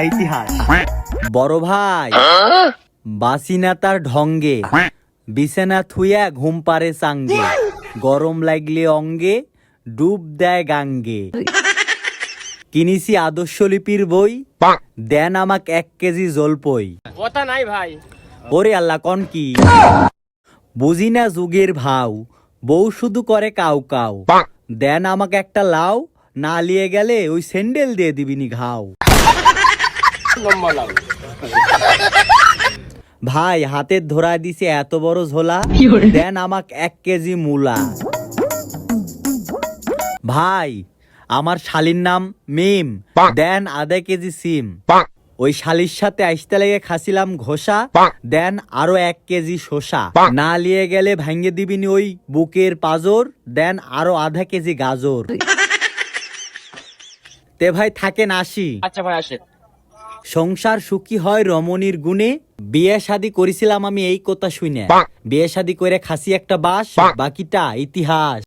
ইতিহাস। বড় ভাই বাসিনা তার ঢঙ্গে, বিছানা থুইয়া ঘুম পারে চাঙ্গে, গরম লাগলে অঙ্গে ডুব দেয় গাঙ্গে। কিনিছি আদর্শ লিপির বই, দেন আমাক 1 কেজি জলপই। কথা নাই ভাই। ওরে আল্লাহ কন কি, বুঝি না যুগের ভাও, বউ শুধু করে কাউ কাউ। দেন আমাকে একটা লাউ, না লিয়ে গেলে ওই স্যান্ডেল দিয়ে দিবিনি ঘাও। ভাই হাতের ধরা দিছে এত বড় ঝোলা, দেন আমাক 1 কেজি মূলা। ভাই আমার শালির নাম মিম, দেন আধা কেজি সিম। ওই শালির সাথে আইসতে লেগে খাসিলাম ঘোষা, দেন আরো 1 কেজি শসা। না লিয়ে গেলে ভাঙ্গে দিবিনি ওই বুকের পাজর, দেন আরো আধা কেজি গাজর। তে ভাই থাকেন আসি। আচ্ছা ভাই আসেন। সংসার সুখী হয় রমণীর গুণে, বিয়ে শাদী করেছিলাম আমি এই কথা শুনে। বিয়ে শাদী করে খাসি একটা বাস, বাকিটা ইতিহাস।